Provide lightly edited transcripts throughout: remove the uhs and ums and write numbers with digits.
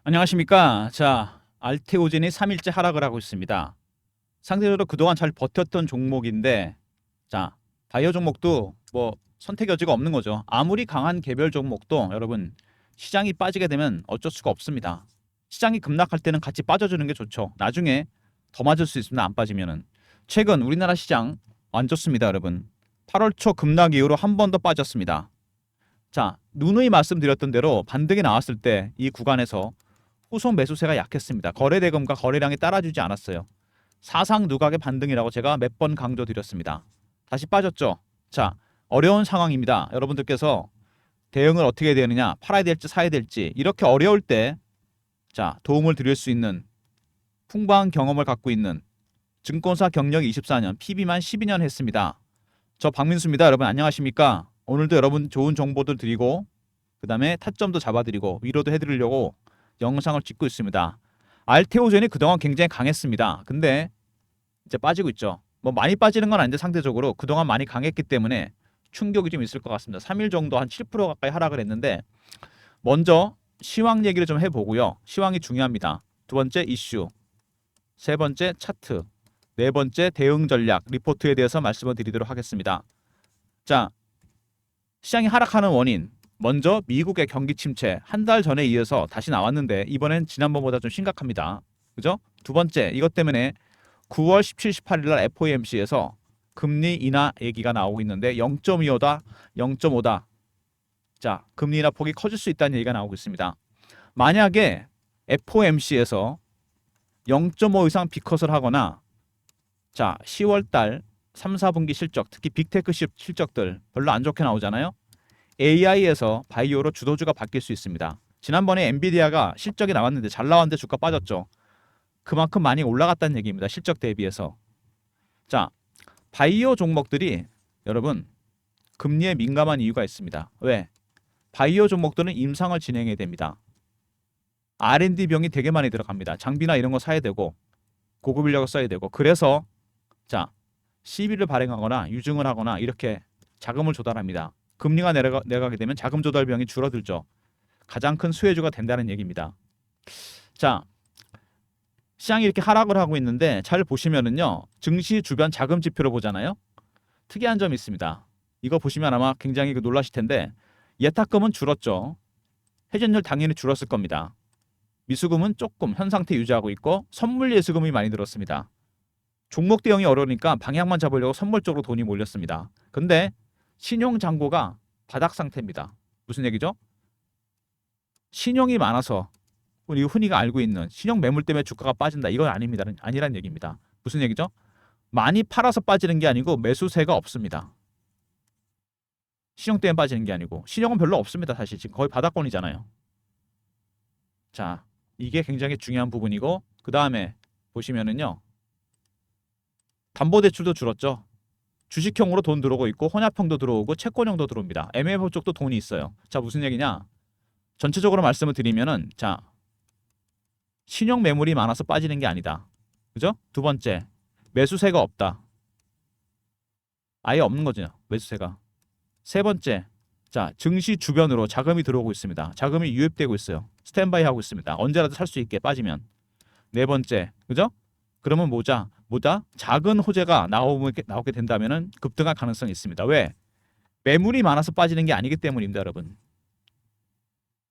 안녕하십니까. 자, 알테오젠이 3일째 하락을 하고 있습니다. 상대적으로 그동안 잘 버텼던 종목인데, 자, 바이오 종목도 뭐 선택 여지가 없는 거죠. 아무리 강한 개별 종목도 여러분 시장이 빠지게 되면 어쩔 수가 없습니다. 시장이 급락할 때는 같이 빠져주는 게 좋죠. 나중에 더 맞을 수 있습니다. 안 빠지면은. 최근 우리나라 시장 안 좋습니다, 여러분. 8월 초 급락 이후로 한 번 더 빠졌습니다. 자, 누누이 말씀드렸던 대로 반등이 나왔을 때 이 구간에서 후속 매수세가 약했습니다. 거래 대금과 거래량이 따라주지 않았어요. 사상 누각의 반등이라고 제가 몇 번 강조드렸습니다. 다시 빠졌죠. 자, 어려운 상황입니다. 여러분들께서 대응을 어떻게 해야 되느냐, 팔아야 될지 사야 될지 이렇게 어려울 때 자, 도움을 드릴 수 있는 풍부한 경험을 갖고 있는 증권사 경력 24년, PB만 12년 했습니다. 저 박민수입니다. 여러분 안녕하십니까? 오늘도 여러분 좋은 정보들 드리고 그다음에 타점도 잡아드리고 위로도 해드리려고 영상을 찍고 있습니다. 알테오젠이 그동안 굉장히 강했습니다. 근데 이제 빠지고 있죠. 뭐 많이 빠지는 건 아닌데 상대적으로 그동안 많이 강했기 때문에 충격이 좀 있을 것 같습니다. 3일 정도 한 7% 가까이 하락을 했는데 먼저 시황 얘기를 좀 해보고요. 시황이 중요합니다. 두 번째 이슈, 세 번째 차트, 네 번째 대응 전략 리포트에 대해서 말씀을 드리도록 하겠습니다. 자, 시장이 하락하는 원인 먼저 미국의 경기 침체 한 달 전에 이어서 다시 나왔는데 이번엔 지난번보다 좀 심각합니다. 그죠? 두 번째 이것 때문에 9월 17, 18일 날 FOMC에서 금리 인하 얘기가 나오고 있는데 0.25다, 0.5다. 자, 금리 인하 폭이 커질 수 있다는 얘기가 나오고 있습니다. 만약에 FOMC에서 0.5 이상 비컷을 하거나 자, 10월 달 3, 4분기 실적, 특히 빅테크 실적들 별로 안 좋게 나오잖아요. AI에서 바이오로 주도주가 바뀔 수 있습니다. 지난번에 엔비디아가 실적이 나왔는데 잘 나왔는데 주가 빠졌죠. 그만큼 많이 올라갔다는 얘기입니다. 실적 대비해서. 자, 바이오 종목들이 여러분 금리에 민감한 이유가 있습니다. 왜? 바이오 종목들은 임상을 진행해야 됩니다. R&D 비용이 되게 많이 들어갑니다. 장비나 이런 거 사야 되고 고급 인력을 써야 되고 그래서 자, 시비를 발행하거나 유증을 하거나 이렇게 자금을 조달합니다. 금리가 내려가게 되면 자금 조달 비용이 줄어들죠. 가장 큰 수혜주가 된다는 얘기입니다. 자, 시장이 이렇게 하락을 하고 있는데 잘 보시면은요. 증시 주변 자금 지표를 보잖아요. 특이한 점이 있습니다. 이거 보시면 아마 굉장히 놀라실 텐데 예탁금은 줄었죠. 회전율 당연히 줄었을 겁니다. 미수금은 조금 현 상태 유지하고 있고 선물 예수금이 많이 늘었습니다. 종목 대응이 어려우니까 방향만 잡으려고 선물 쪽으로 돈이 몰렸습니다. 근데 신용 잔고가 바닥 상태입니다. 무슨 얘기죠? 신용이 많아서 우리 흔히가 알고 있는 신용 매물 때문에 주가가 빠진다. 이건 아닙니다. 아니란 얘기입니다. 무슨 얘기죠? 많이 팔아서 빠지는 게 아니고 매수세가 없습니다. 신용 때문에 빠지는 게 아니고 신용은 별로 없습니다. 사실 지금 거의 바닥권이잖아요. 자, 이게 굉장히 중요한 부분이고 그 다음에 보시면은요. 담보대출도 줄었죠. 주식형으로 돈 들어오고 있고 혼합형도 들어오고 채권형도 들어옵니다. MF 쪽도 돈이 있어요. 자, 무슨 얘기냐? 전체적으로 말씀을 드리면은 자, 신용 매물이 많아서 빠지는 게 아니다. 그죠? 두 번째, 매수세가 없다. 아예 없는 거죠. 매수세가. 세 번째, 자, 증시 주변으로 자금이 들어오고 있습니다. 자금이 유입되고 있어요. 스탠바이 하고 있습니다. 언제라도 살 수 있게 빠지면. 네 번째, 그죠? 그러면 뭐다? 작은 호재가 나오게 된다면은 급등할 가능성이 있습니다. 왜? 매물이 많아서 빠지는 게 아니기 때문입니다, 여러분.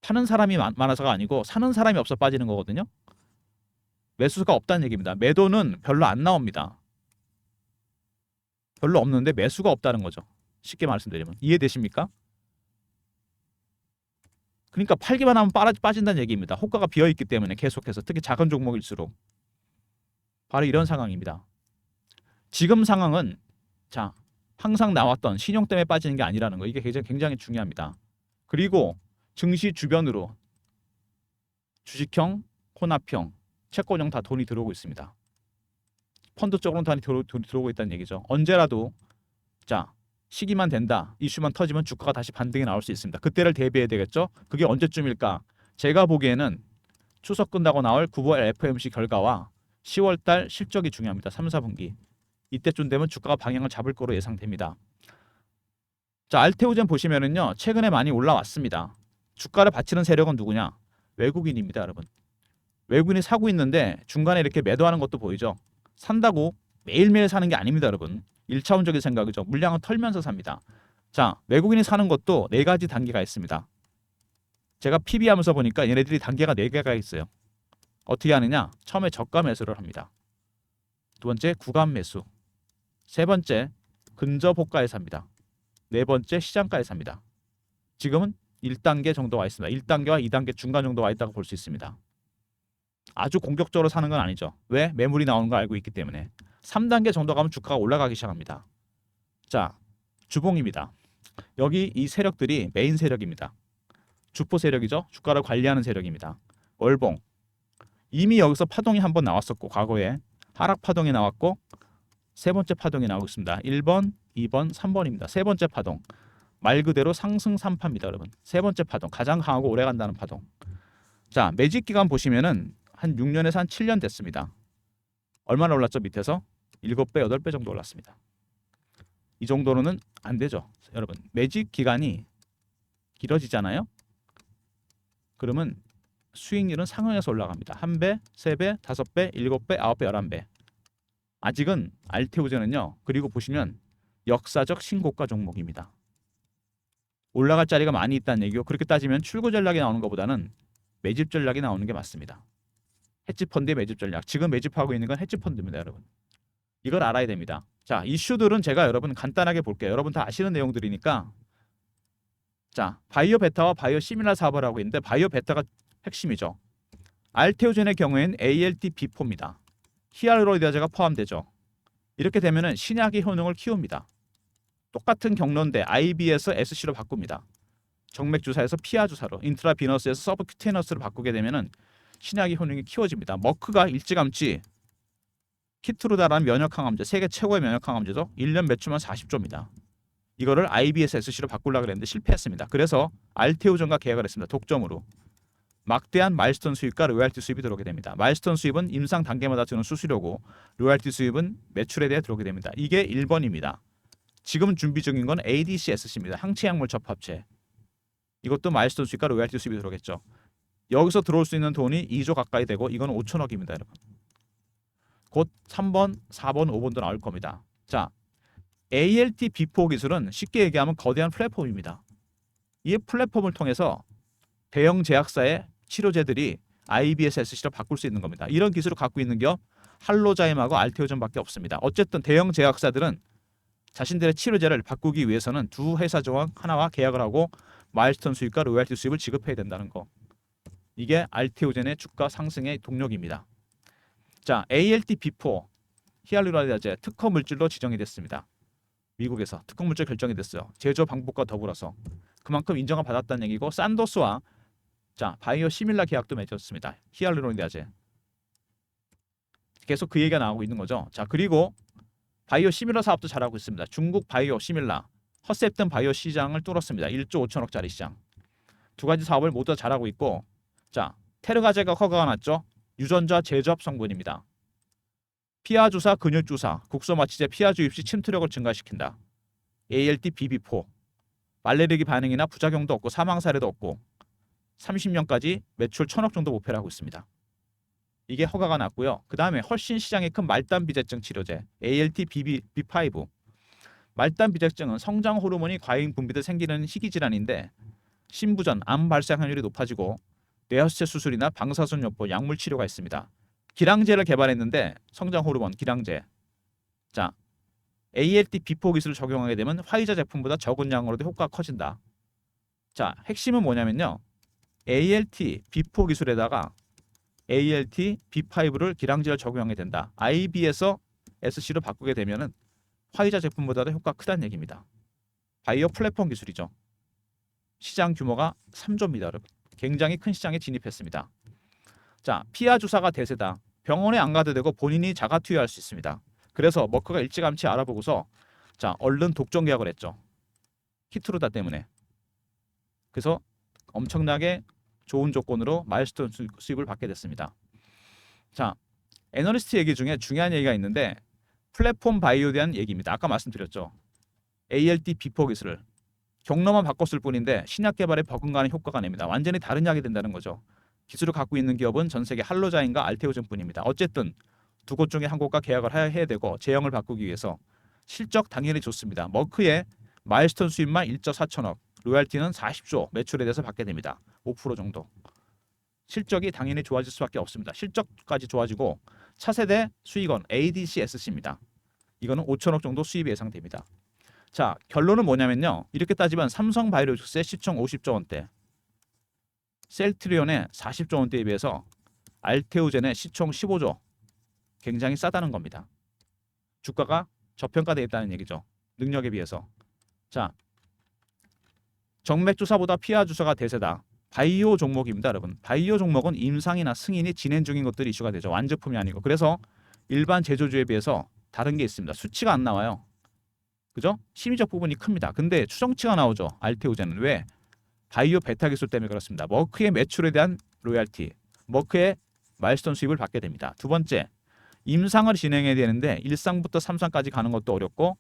파는 사람이 많아서가 아니고 사는 사람이 없어 빠지는 거거든요. 매수가 없다는 얘기입니다. 매도는 별로 안 나옵니다. 별로 없는데 매수가 없다는 거죠. 쉽게 말씀드리면 이해되십니까? 그러니까 팔기만 하면 빠진다는 얘기입니다. 호가가 비어있기 때문에 계속해서 특히 작은 종목일수록 바로 이런 상황입니다. 지금 상황은 자 항상 나왔던 신용 때문에 빠지는 게 아니라는 거 이게 굉장히 중요합니다. 그리고 증시 주변으로 주식형, 혼합형, 채권형 다 돈이 들어오고 있습니다. 펀드 쪽으로는 돈이 들어오고 있다는 얘기죠. 언제라도 자 시기만 된다, 이슈만 터지면 주가가 다시 반등이 나올 수 있습니다. 그때를 대비해야 되겠죠. 그게 언제쯤일까? 제가 보기에는 추석 끝나고 나올 9월 FOMC 결과와 10월 달 실적이 중요합니다. 3, 4분기. 이때쯤 되면 주가가 방향을 잡을 거로 예상됩니다. 자, 알테오젠 보시면은요. 최근에 많이 올라왔습니다. 주가를 받치는 세력은 누구냐? 외국인입니다, 여러분. 외국인이 사고 있는데 중간에 이렇게 매도하는 것도 보이죠. 산다고 매일매일 사는 게 아닙니다, 여러분. 1차원적인 생각이죠. 물량을 털면서 삽니다. 자, 외국인이 사는 것도 네 가지 단계가 있습니다. 제가 PB하면서 보니까 얘네들이 단계가 네 개가 있어요. 어떻게 하느냐? 처음에 저가 매수를 합니다. 두 번째 구간 매수. 세 번째 근접 호가에 삽니다. 네 번째 시장가에 삽니다. 지금은 1단계 정도 와 있습니다. 1단계와 2단계 중간 정도 와 있다고 볼 수 있습니다. 아주 공격적으로 사는 건 아니죠. 왜? 매물이 나오는 걸 알고 있기 때문에. 3단계 정도 가면 주가가 올라가기 시작합니다. 자, 주봉입니다. 여기 이 세력들이 메인 세력입니다. 주포 세력이죠. 주가를 관리하는 세력입니다. 월봉. 이미 여기서 파동이 한번 나왔었고 과거에 하락 파동이 나왔고 세 번째 파동이 나오고 있습니다. 1번, 2번, 3번입니다. 세 번째 파동. 말 그대로 상승 3파입니다, 여러분. 세 번째 파동. 가장 강하고 오래 간다는 파동. 자, 매직 기간 보시면은 한 6년에서 한 7년 됐습니다. 얼마나 올랐죠? 밑에서 7배, 8배 정도 올랐습니다. 이 정도로는 안 되죠. 여러분, 매직 기간이 길어지잖아요. 그러면 수익률은 상향해서 올라갑니다. 1배, 3배, 5배, 7배, 9배, 11배. 아직은 알테오젠은요. 그리고 보시면 역사적 신고가 종목입니다. 올라갈 자리가 많이 있다는 얘기고 그렇게 따지면 출구 전략이 나오는 것보다는 매집 전략이 나오는 게 맞습니다. 헤지펀드의 매집 전략. 지금 매집하고 있는 건 헤지펀드입니다, 여러분. 이걸 알아야 됩니다. 자, 이슈들은 제가 여러분 간단하게 볼게요. 여러분 다 아시는 내용들이니까. 자, 바이오 베타와 바이오 시밀라 사업을 하고 있는데 바이오 베타가 핵심이죠. 알테오젠의 경우에는 ALT-B4입니다. 히알루로니다제가 포함되죠. 이렇게 되면은 신약의 효능을 키웁니다. 똑같은 경로인데 IB에서 SC로 바꿉니다. 정맥 주사에서 피하 주사로, 인트라비너스에서 서브큐테너스로 바꾸게 되면은 신약의 효능이 키워집니다. 머크가 일찌감치 키트루다라는 면역 항암제, 세계 최고의 면역 항암제죠. 1년 매출만 40조입니다. 이거를 IB에서 SC로 바꾸려고 했는데 실패했습니다. 그래서 알테오전과 계약을 했습니다. 독점으로. 막대한 마일스톤 수입과 로얄티 수입이 들어오게 됩니다. 마일스톤 수입은 임상 단계마다 주는 수수료고 로얄티 수입은 매출에 대해 들어오게 됩니다. 이게 1번입니다. 지금 준비 중인 건 ADCSC입니다. 항체 약물 접합체. 이것도 마일스톤 수입과 로얄티 수입이 들어오겠죠. 여기서 들어올 수 있는 돈이 2조 가까이 되고 이건 5천억입니다, 여러분. 곧 3번, 4번, 5번도 나올 겁니다. 자, ALT-B4 기술은 쉽게 얘기하면 거대한 플랫폼입니다. 이 플랫폼을 통해서 대형 제약사의 치료제들이 IBS SC로 바꿀 수 있는 겁니다. 이런 기술을 갖고 있는 게 할로자임하고 알테오전밖에 없습니다. 어쨌든 대형 제약사들은 자신들의 치료제를 바꾸기 위해서는 두 회사 중 하나와 계약을 하고 마일스톤 수입과 로얄티 수입을 지급해야 된다는 거. 이게 알테오젠의 주가 상승의 동력입니다. 자, ALT-B4 히알루로니다제 특허 물질로 지정이 됐습니다. 미국에서 특허 물질 결정이 됐어요. 제조 방법과 더불어서 그만큼 인정을 받았다는 얘기고 산도스와 자 바이오 시밀라 계약도 맺었습니다. 히알루로니다제 계속 그 얘기가 나오고 있는 거죠. 자, 그리고 바이오 시밀라 사업도 잘하고 있습니다. 중국 바이오 시밀라 허셉튼 바이오 시장을 뚫었습니다. 1조 5천억짜리 시장. 두 가지 사업을 모두 잘하고 있고 자 테르가제가 허가가 났죠. 유전자 제조합 성분입니다. 피하 주사, 근육 주사, 국소 마취제 피하 주입 시 침투력을 증가시킨다. ALT-BB4 말레르기 반응이나 부작용도 없고 사망 사례도 없고 30년까지 매출 1,000억 정도 목표를 하고 있습니다. 이게 허가가 났고요. 그 다음에 훨씬 시장이 큰 말단 비대증 치료제 ALT-B5 말단 비대증은 성장 호르몬이 과잉 분비돼 생기는 희귀 질환인데 신부전, 암 발생 확률이 높아지고 뇌하수체 수술이나 방사선요법, 약물 치료가 있습니다. 기량제를 개발했는데 성장 호르몬 기량제. 자, ALT-B4 기술을 적용하게 되면 화이자 제품보다 적은 양으로도 효과가 커진다. 자, 핵심은 뭐냐면요. ALT-B4 기술에다가 ALT-B5를 기량제를 적용하게 된다. IB에서 SC로 바꾸게 되면은 화이자 제품보다도 효과가 크다는 얘기입니다. 바이오 플랫폼 기술이죠. 시장 규모가 3조입니다, 여러분. 굉장히 큰 시장에 진입했습니다. 자, 피하 주사가 대세다. 병원에 안 가도 되고 본인이 자가 투여할 수 있습니다. 그래서 머크가 일찌감치 알아보고서 자, 얼른 독점 계약을 했죠. 키트루다 때문에. 그래서 엄청나게 좋은 조건으로 마일스톤 수입을 받게 됐습니다. 자, 애널리스트 얘기 중에 중요한 얘기가 있는데 플랫폼 바이오에 대한 얘기입니다. 아까 말씀드렸죠. ALT-B4 기술을 경로만 바꿨을 뿐인데 신약 개발에 버금가는 효과가 냅니다. 완전히 다른 약이 된다는 거죠. 기술을 갖고 있는 기업은 전 세계 할로자인과 알테오젠뿐입니다. 어쨌든 두 곳 중에 한 곳과 계약을 해야 되고 제형을 바꾸기 위해서 실적 당연히 좋습니다. 머크의 마일스톤 수입만 1조 4천억, 로얄티는 40조 매출에 대해서 받게 됩니다. 5% 정도. 실적이 당연히 좋아질 수밖에 없습니다. 실적까지 좋아지고 차세대 수익원 ADC-SC입니다. 이거는 5천억 정도 수입이 예상됩니다. 자, 결론은 뭐냐면요. 이렇게 따지면 삼성바이오로직스의 시총 50조 원대, 셀트리온의 40조 원대에 비해서 알테오젠의 시총 15조, 굉장히 싸다는 겁니다. 주가가 저평가되어 있다는 얘기죠. 능력에 비해서. 자, 정맥 주사보다 PR 주사가 대세다. 바이오 종목입니다, 여러분. 바이오 종목은 임상이나 승인이 진행 중인 것들이 이슈가 되죠. 완제품이 아니고. 그래서 일반 제조주에 비해서 다른 게 있습니다. 수치가 안 나와요. 그죠? 심리적 부분이 큽니다. 근데 추정치가 나오죠. 알테오젠은 왜? 바이오 베타 기술 때문에 그렇습니다. 머크의 매출에 대한 로얄티, 머크의 마일스톤 수입을 받게 됩니다. 두 번째, 임상을 진행해야 되는데 1상부터 3상까지 가는 것도 어렵고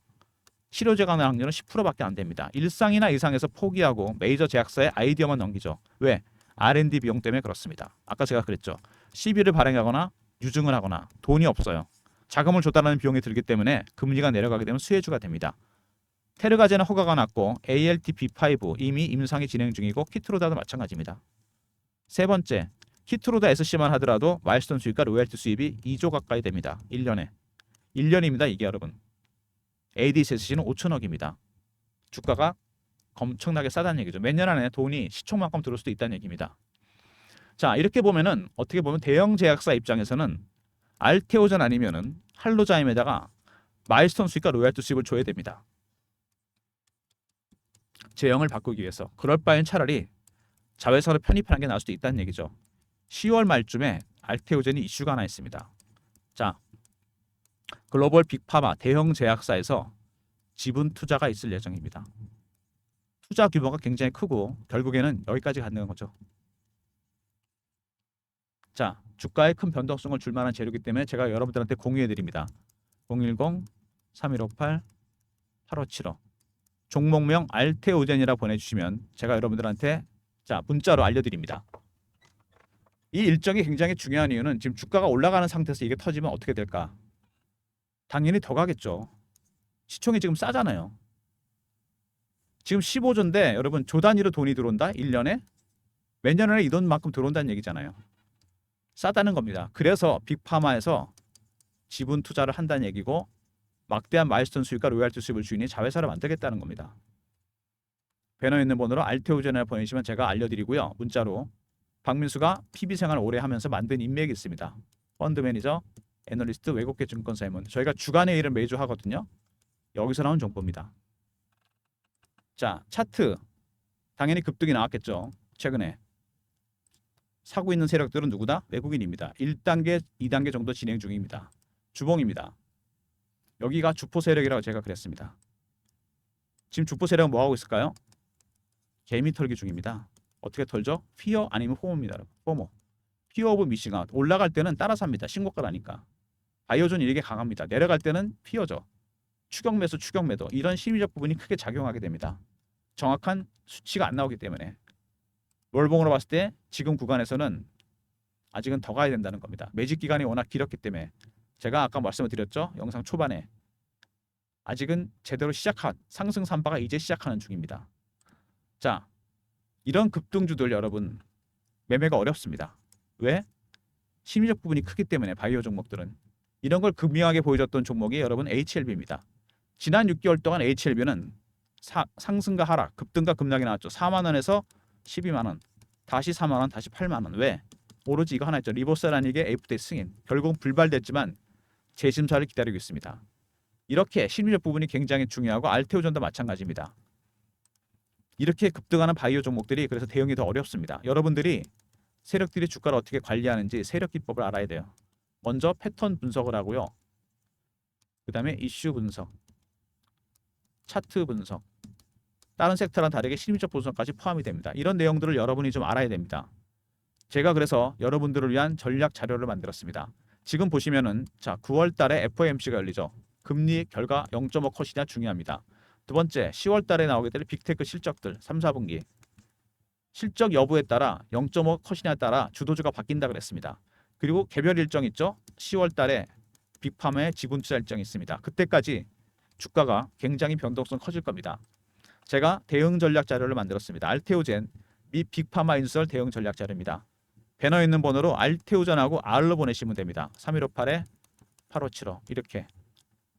실효제가 나는 확률은 10%밖에 안 됩니다. 1상이나 이상에서 포기하고 메이저 제약사에 아이디어만 넘기죠. 왜? R&D 비용 때문에 그렇습니다. 아까 제가 그랬죠. CB를 발행하거나 유증을 하거나 돈이 없어요. 자금을 조달하는 비용이 들기 때문에 금리가 내려가게 되면 수혜주가 됩니다. 테르가제는 허가가 났고 ALT-B5 이미 임상이 진행 중이고 키트로다도 마찬가지입니다. 세 번째, 키트로다 SC만 하더라도 마일스톤 수입과 로열티 수입이 2조 가까이 됩니다. 1년에. 1년입니다. 이게 여러분. ADC는 5천억입니다. 주가가 엄청나게 싸다는 얘기죠. 몇 년 안에 돈이 시총만큼 들어올 수도 있다는 얘기입니다. 자, 이렇게 보면은 어떻게 보면 대형 제약사 입장에서는 알테오젠 아니면은 할로자임에다가 마일스톤 수입과 로열티 수입을 줘야 됩니다. 제형을 바꾸기 위해서. 그럴 바엔 차라리 자회사로 편입하는 게 나을 수도 있다는 얘기죠. 10월 말쯤에 알테오젠이 이슈가 하나 있습니다. 자, 글로벌 빅파마 대형 제약사에서 지분 투자가 있을 예정입니다. 투자 규모가 굉장히 크고 결국에는 여기까지 가는 거죠. 자, 주가에 큰 변동성을 줄 만한 재료이기 때문에 제가 여러분들한테 공유해 드립니다. 010-3158-8575 종목명 알테오젠이라 보내주시면 제가 여러분들한테 자 문자로 알려드립니다. 이 일정이 굉장히 중요한 이유는 지금 주가가 올라가는 상태에서 이게 터지면 어떻게 될까? 당연히 더 가겠죠. 시총이 지금 싸잖아요. 지금 15조인데 여러분 조 단위로 돈이 들어온다? 1년에? 몇 년 안에 이 돈만큼 들어온다는 얘기잖아요. 싸다는 겁니다. 그래서 빅파마에서 지분 투자를 한다는 얘기고 막대한 마일스톤 수입과 로얄티 수입을 주인이 자회사를 만들겠다는 겁니다. 배너에 있는 번호로 알테오젠을 보내시면 제가 알려드리고요. 문자로 박민수가 PB생활 오래 하면서 만든 인맥이 있습니다. 펀드 매니저, 애널리스트, 외국계 증권사 임원. 저희가 주간의 일을 매주 하거든요. 여기서 나온 정보입니다. 자, 차트. 당연히 급등이 나왔겠죠. 최근에. 사고 있는 세력들은 누구다? 외국인입니다. 1단계, 2단계 정도 진행 중입니다. 주봉입니다. 여기가 주포 세력이라고 제가 그랬습니다. 지금 주포 세력은 뭐하고 있을까요? 개미 털기 중입니다. 어떻게 털죠? 피어 아니면 호모입니다. 호모. 피어 오브 미싱아웃. 올라갈 때는 따라 삽니다. 신고가라니까. 바이오존 이게 강합니다. 내려갈 때는 피어죠. 추격 매수, 추격 매도. 이런 심리적 부분이 크게 작용하게 됩니다. 정확한 수치가 안 나오기 때문에. 월봉으로 봤을 때 지금 구간에서는 아직은 더 가야 된다는 겁니다. 매직 기간이 워낙 길었기 때문에 제가 아까 말씀을 드렸죠. 영상 초반에 아직은 제대로 시작한 상승 산바가 이제 시작하는 중입니다. 자, 이런 급등주들 여러분 매매가 어렵습니다. 왜? 심리적 부분이 크기 때문에 바이오 종목들은 이런 걸 극명하게 보여줬던 종목이 여러분 HLB입니다. 지난 6개월 동안 HLB는 상승과 하락, 급등과 급락이 나왔죠. 4만 원에서 12만 원, 다시 4만 원, 다시 8만 원. 왜? 오로지 이거 하나 있죠. 리버스라는 게 FDA 승인. 결국 불발됐지만 재심사를 기다리고 있습니다. 이렇게 심리적 부분이 굉장히 중요하고 알테오전도 마찬가지입니다. 이렇게 급등하는 바이오 종목들이 그래서 대응이 더 어렵습니다. 여러분들이 세력들이 주가를 어떻게 관리하는지 세력 기법을 알아야 돼요. 먼저 패턴 분석을 하고요. 그 다음에 이슈 분석, 차트 분석, 다른 섹터랑 다르게 심리적 분석까지 포함이 됩니다. 이런 내용들을 여러분이 좀 알아야 됩니다. 제가 그래서 여러분들을 위한 전략 자료를 만들었습니다. 지금 보시면은 자 9월 달에 FOMC가 열리죠. 금리 결과 0.5 컷이냐 중요합니다. 두 번째 10월 달에 나오게 될 빅테크 실적들 3, 4분기. 실적 여부에 따라 0.5 컷이냐에 따라 주도주가 바뀐다 그랬습니다. 그리고 개별 일정 있죠. 10월 달에 빅파마의 지분 투자 일정이 있습니다. 그때까지 주가가 굉장히 변동성 커질 겁니다. 제가 대응 전략 자료를 만들었습니다. 알테오젠 및 빅파마 인수설 대응 전략 자료입니다. 배너 있는 번호로 알테오젠하고 R로 보내시면 됩니다. 3158에 8575 이렇게.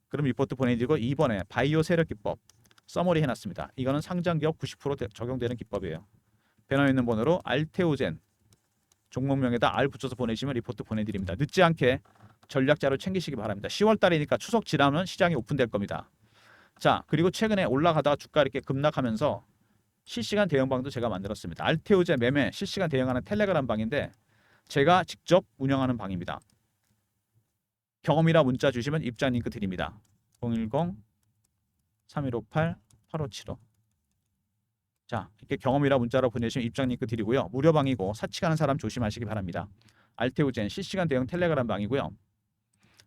그럼 리포트 보내드리고 2번에 바이오 세력 기법 서머리 해놨습니다. 이거는 상장기업 90% 적용되는 기법이에요. 배너 있는 번호로 알테오젠 종목명에다 R 붙여서 보내시면 리포트 보내드립니다. 늦지 않게 전략자료 챙기시기 바랍니다. 10월 달이니까 추석 지나면 시장이 오픈될 겁니다. 자, 그리고 최근에 올라가다가 주가 이렇게 급락하면서 실시간 대응방도 제가 만들었습니다. 알테오젠 매매 실시간 대응하는 텔레그램 방인데 제가 직접 운영하는 방입니다. 경험이라 문자 주시면 입장 링크 드립니다. 010-3158-8575. 자, 이렇게 경험이라 문자로 보내시면 입장 링크 드리고요. 무료방이고 사치가는 사람 조심하시기 바랍니다. 알테오젠 실시간 대응 텔레그램 방이고요.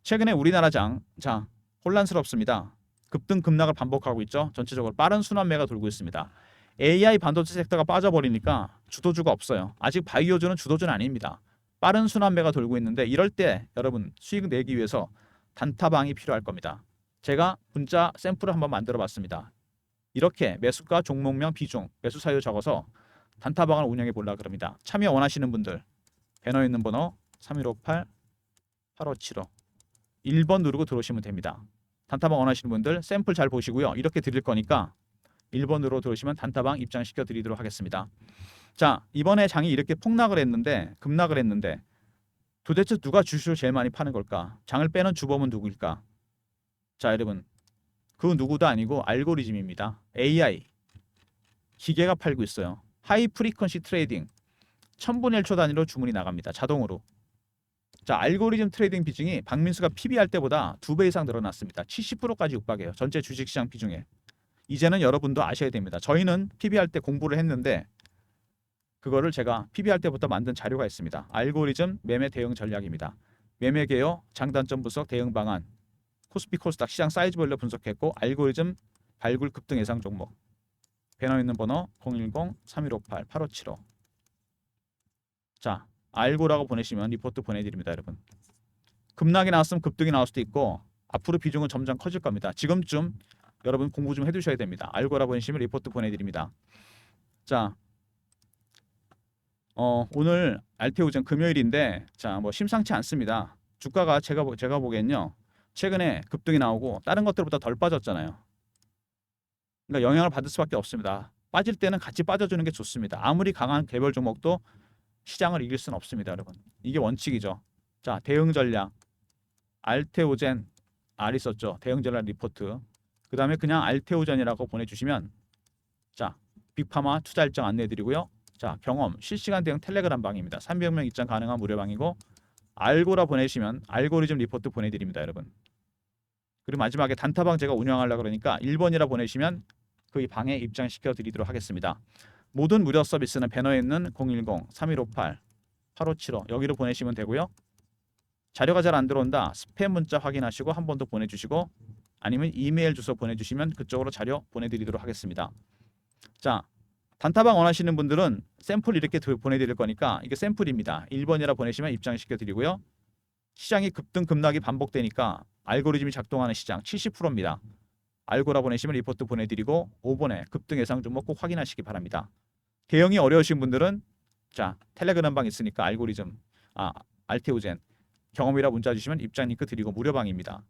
최근에 우리나라장 자 혼란스럽습니다. 급등 급락을 반복하고 있죠. 전체적으로 빠른 순환매가 돌고 있습니다. AI 반도체 섹터가 빠져버리니까 주도주가 없어요. 아직 바이오주는 주도주는 아닙니다. 빠른 순환매가 돌고 있는데 이럴 때 여러분 수익 내기 위해서 단타방이 필요할 겁니다. 제가 문자 샘플을 한번 만들어 봤습니다. 이렇게 매수가 종목명 비중 매수 사유 적어서 단타방을 운영해 보려고 합니다. 참여 원하시는 분들 배너 있는 번호 3158-8575 1번 누르고 들어오시면 됩니다. 단타방 원하시는 분들 샘플 잘 보시고요. 이렇게 드릴 거니까 1번으로 들어오시면 단타방 입장시켜 드리도록 하겠습니다. 자, 이번에 장이 이렇게 폭락을 했는데 급락을 했는데 도대체 누가 주식을 제일 많이 파는 걸까? 장을 빼는 주범은 누구일까? 자, 여러분 그 누구도 아니고 알고리즘입니다. AI 기계가 팔고 있어요. 하이 프리퀀시 트레이딩 1000분의 1초 단위로 주문이 나갑니다. 자동으로. 자, 알고리즘 트레이딩 비중이 박민수가 PB 할 때보다 2배 이상 늘어났습니다. 70%까지 육박해요. 전체 주식시장 비중에. 이제는 여러분도 아셔야 됩니다. 저희는 PB 할 때 공부를 했는데 그거를 제가 PB 할 때부터 만든 자료가 있습니다. 알고리즘 매매 대응 전략입니다. 매매 개요, 장단점 분석, 대응 방안, 코스피 코스닥 시장 사이즈별로 분석했고 알고리즘 발굴 급등 예상 종목. 배너 있는 번호 010-3158-8575. 자, 알고라고 보내시면 리포트 보내드립니다, 여러분. 급락이 나왔으면 급등이 나올 수도 있고 앞으로 비중은 점점 커질 겁니다. 지금쯤 여러분 공부 좀 해두셔야 됩니다. 알고라 보내시면 리포트 보내드립니다. 자, 오늘 알테오젠 금요일인데 자, 뭐 심상치 않습니다. 주가가 제가 보기엔요 최근에 급등이 나오고 다른 것들보다 덜 빠졌잖아요. 그러니까 영향을 받을 수밖에 없습니다. 빠질 때는 같이 빠져주는 게 좋습니다. 아무리 강한 개별 종목도 시장을 이길 수는 없습니다, 여러분. 이게 원칙이죠. 자, 대응 전략 알테오젠 R 있었죠. 대응 전략 리포트. 그 다음에 그냥 알테오젠이라고 보내주시면 자, 빅파마 투자 일정 안내해드리고요. 자, 경험 실시간 대응 텔레그램 방입니다. 300명 입장 가능한 무료방이고 알고라 보내시면 알고리즘 리포트 보내드립니다, 여러분. 그리고 마지막에 단타방 제가 운영하려고 그러니까 1번이라 보내시면 그 방에 입장시켜 드리도록 하겠습니다. 모든 무료 서비스는 배너에 있는 010-3158-8575 여기로 보내시면 되고요. 자료가 잘 안 들어온다. 스팸 문자 확인하시고 한 번 더 보내주시고 아니면 이메일 주소 보내주시면 그쪽으로 자료 보내드리도록 하겠습니다. 자, 단타방 원하시는 분들은 샘플 이렇게 보내드릴 거니까 이게 샘플입니다. 1번이라 보내시면 입장시켜 드리고요. 시장이 급등 급락이 반복되니까 알고리즘이 작동하는 시장 70%입니다. 알고라 보내시면 리포트 보내드리고 5번에 급등 예상 종목 꼭 확인하시기 바랍니다. 대응이 어려우신 분들은 자, 텔레그램 방 있으니까 알고리즘 알테오젠 경험이라 문자 주시면 입장 링크 드리고 무료방입니다.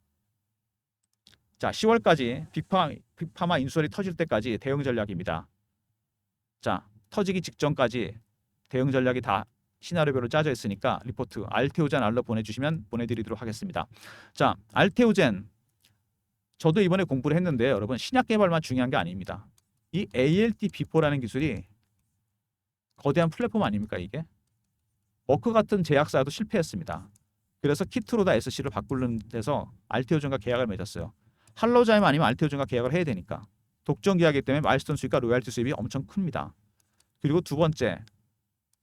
자, 10월까지 빅파마 인수설이 터질 때까지 대응 전략입니다. 자, 터지기 직전까지 대응 전략이 다 시나리오별로 짜져 있으니까 리포트 알테오젠 R로 보내주시면 보내드리도록 하겠습니다. 자, 알테오젠 저도 이번에 공부를 했는데 여러분 신약 개발만 중요한 게 아닙니다. 이 ALT-B4라는 기술이 거대한 플랫폼 아닙니까 이게? 워크 같은 제약사도 실패했습니다. 그래서 키트로다 SC를 바꾸는 데서 알테오젠과 계약을 맺었어요. 할로자임 아니면 알테오젠과 계약을 해야 되니까. 독점 계약이기 때문에 마일스톤 수익과 로얄티 수입이 엄청 큽니다. 그리고 두 번째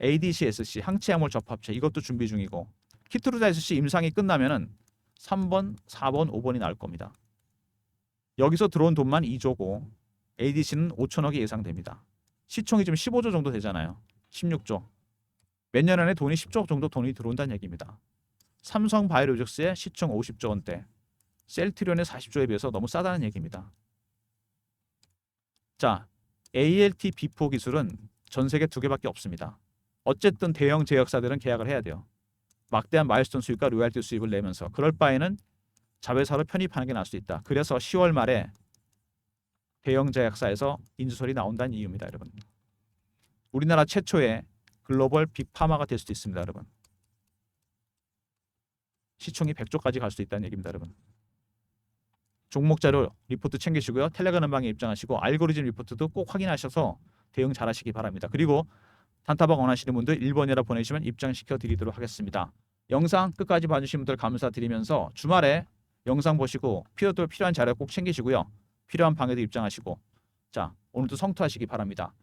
ADC SC 항체약물 접합체 이것도 준비 중이고 키트로다 SC 임상이 끝나면은 3번, 4번, 5번이 나올 겁니다. 여기서 들어온 돈만 2조고 ADC는 5천억이 예상됩니다. 시총이 지금 15조 정도 되잖아요. 16조. 몇 년 안에 돈이 10조 정도 돈이 들어온다는 얘기입니다. 삼성 바이오로직스의 시총 50조 원대, 셀트리온의 40조에 비해서 너무 싸다는 얘기입니다. 자, ALT 비포 기술은 전 세계 2개밖에 없습니다. 어쨌든 대형 제약사들은 계약을 해야 돼요. 막대한 마일스톤 수익과 로얄티 수익을 내면서 그럴 바에는 자회사로 편입하는 게 나을 수 있다. 그래서 10월 말에 대형 제약사에서 인수설이 나온다는 이유입니다, 여러분. 우리나라 최초의 글로벌 빅파마가 될 수도 있습니다, 여러분. 시총이 100조까지 갈 수 있다는 얘기입니다, 여러분. 종목 자료 리포트 챙기시고요. 텔레그램 방에 입장하시고 알고리즘 리포트도 꼭 확인하셔서 대응 잘하시기 바랍니다. 그리고 단타박 원하시는 분들 1번이라 보내시면 입장시켜 드리도록 하겠습니다. 영상 끝까지 봐주신 분들 감사드리면서 주말에 영상 보시고 필요한 자료 꼭 챙기시고요. 필요한 방에도 입장하시고 자, 오늘도 성투하시기 바랍니다.